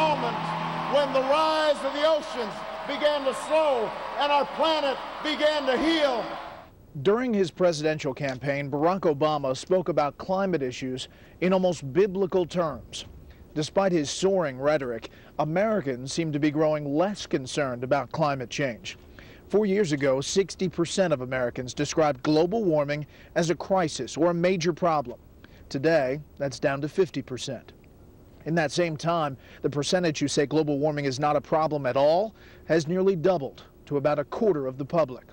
moment when the rise of the oceans began to slow and our planet began to heal. During his presidential campaign, Barack Obama spoke about climate issues in almost biblical terms. Despite his soaring rhetoric, Americans seem to be growing less concerned about climate change. 4 years ago, 60% of Americans described global warming as a crisis or a major problem. Today, that's down to 50%. In that same time, the percentage who say global warming is not a problem at all has nearly doubled to about a quarter of the public.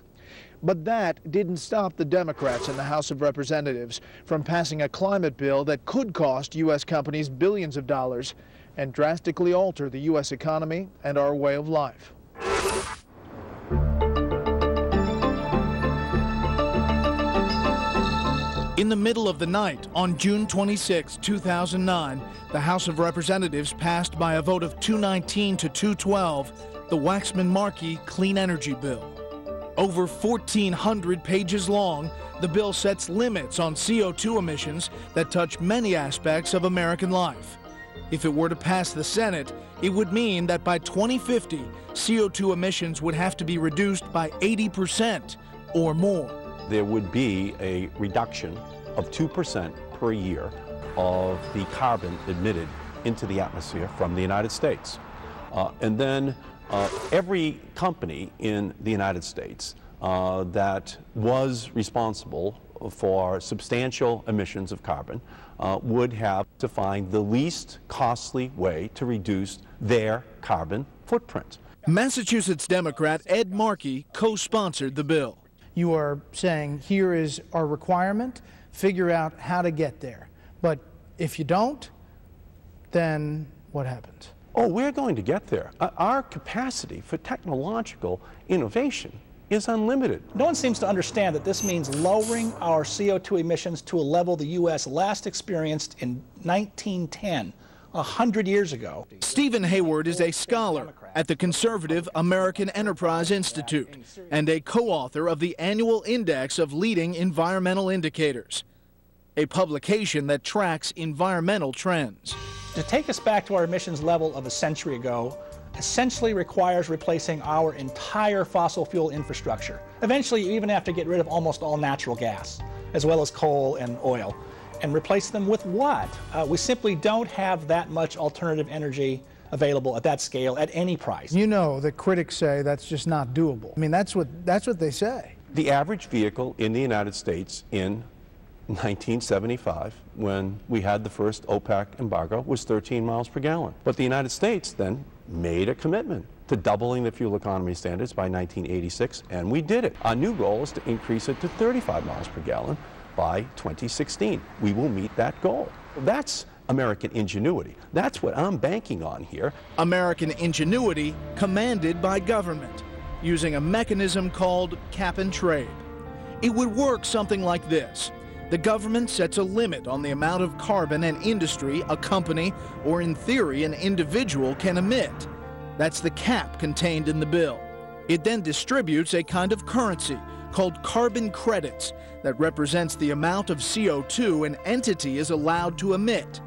But that didn't stop the Democrats in the House of Representatives from passing a climate bill that could cost U.S. companies billions of dollars and drastically alter the U.S. economy and our way of life. In the middle of the night, on June 26, 2009, the House of Representatives passed by a vote of 219 to 212 the Waxman-Markey Clean Energy Bill. Over 1,400 pages long, the bill sets limits on CO2 emissions that touch many aspects of American life. If it were to pass the Senate, it would mean that by 2050, CO2 emissions would have to be reduced by 80% or more. There would be a reduction of 2% per year of the carbon emitted into the atmosphere from the United States. And then every company in the United States that was responsible for substantial emissions of carbon would have to find the least costly way to reduce their carbon footprint. Massachusetts Democrat Ed Markey co-sponsored the bill. You are saying, here is our requirement, figure out how to get there. But if you don't, then what happens? Oh, we're going to get there. Our capacity for technological innovation is unlimited. No one seems to understand that this means lowering our CO2 emissions to a level the U.S. last experienced in 1910, 100 years ago. Stephen Hayward is a scholar at the conservative American Enterprise Institute and a co-author of the Annual Index of Leading Environmental Indicators, a publication that tracks environmental trends. To take us back to our emissions level of a century ago essentially requires replacing our entire fossil fuel infrastructure. Eventually, you even have to get rid of almost all natural gas, as well as coal and oil, and replace them with what? We simply don't have that much alternative energy available at that scale at any price. You know that critics say that's just not doable. I mean, that's what they say. The average vehicle in the United States in 1975, when we had the first OPEC embargo, was 13 miles per gallon. But the United States then made a commitment to doubling the fuel economy standards by 1986, and we did it. Our new goal is to increase it to 35 miles per gallon by 2016. We will meet that goal. That's American ingenuity. That's what I'm banking on here. American ingenuity commanded by government, using a mechanism called cap and trade. It would work something like this. The government sets a limit on the amount of carbon an industry, a company, or in theory an individual can emit. That's the cap contained in the bill. It then distributes a kind of currency called carbon credits that represents the amount of CO2 an entity is allowed to emit.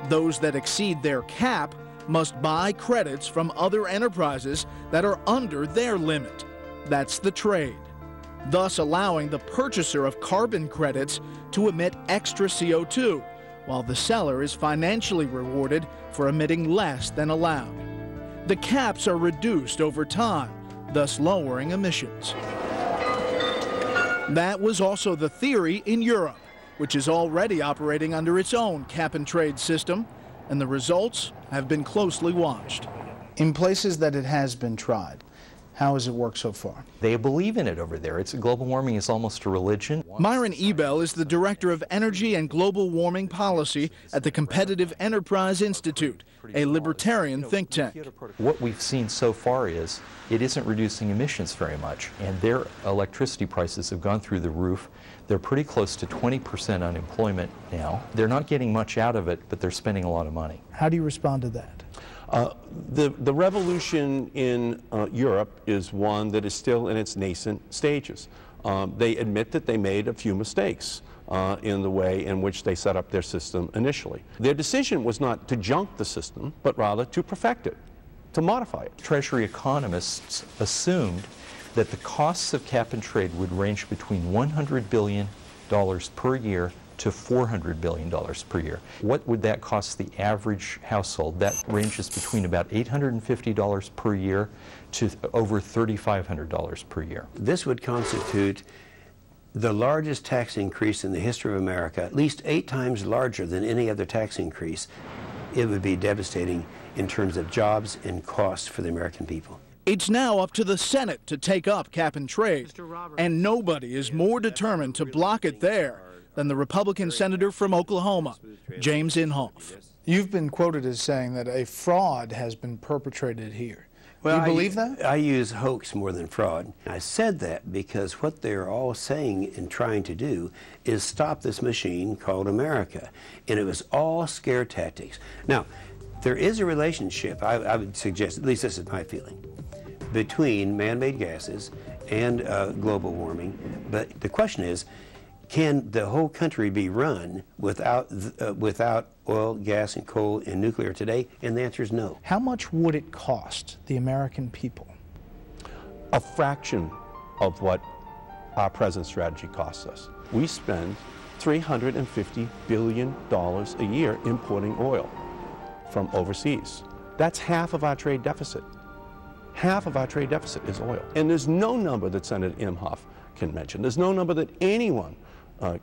Those that exceed their cap must buy credits from other enterprises that are under their limit. That's the trade, thus allowing the purchaser of carbon credits to emit extra CO2, while the seller is financially rewarded for emitting less than allowed. The caps are reduced over time, thus lowering emissions. That was also the theory in Europe, which is already operating under its own cap-and-trade system, and the results have been closely watched. In places that it has been tried, how has it worked so far? They believe in it over there. Global warming is almost a religion. Myron Ebell is the Director of Energy and Global Warming Policy at the Competitive Enterprise Institute, a libertarian think tank. What we've seen so far is it isn't reducing emissions very much, and their electricity prices have gone through the roof. They're pretty close to 20% unemployment now. They're not getting much out of it, but they're spending a lot of money. How do you respond to that? The revolution in Europe is one that is still in its nascent stages. They admit that they made a few mistakes. in the way in which they set up their system initially. Their decision was not to junk the system, but rather to perfect it, to modify it. Treasury economists assumed that the costs of cap and trade would range between $100 billion per year to $400 billion per year. What would that cost the average household? That ranges between about $850 per year to over $3,500 per year. This would constitute the largest tax increase in the history of America, at least 8 times larger than any other tax increase. It would be devastating in terms of jobs and costs for the American people. It's now up to the Senate to take up cap and trade, and nobody is more determined to block it there than the Republican senator from Oklahoma, James Inhofe. You've been quoted as saying that a fraud has been perpetrated here. Well, you believe that? I use hoax more than fraud. I said that because what they're all saying and trying to do is stop this machine called America. And it was all scare tactics. Now, there is a relationship, I would suggest, at least this is my feeling, between man-made gases and global warming. But the question is, can the whole country be run without oil, gas, and coal and nuclear today? And the answer is no. How much would it cost the American people? A fraction of what our present strategy costs us. We spend $350 billion a year importing oil from overseas. That's half of our trade deficit. Half of our trade deficit is oil. And there's no number that Senator Inhofe can mention. There's no number that anyone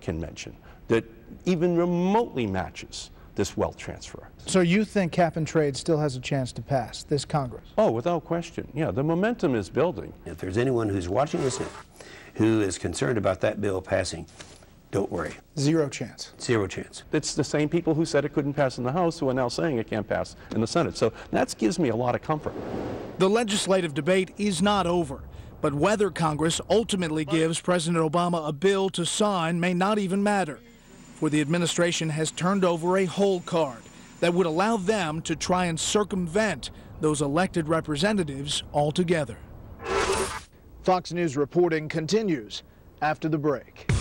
can mention that even remotely matches this wealth transfer. So you think cap and trade still has a chance to pass this Congress? Oh, without question. Yeah, the momentum is building. If there's anyone who's watching this now who is concerned about that bill passing, don't worry. Zero chance. Zero chance. It's the same people who said it couldn't pass in the House who are now saying it can't pass in the Senate. So that gives me a lot of comfort. The legislative debate is not over, but whether Congress ultimately gives President Obama a bill to sign may not even matter, for the administration has turned over a hold card that would allow them to try and circumvent those elected representatives altogether. Fox News reporting continues after the break.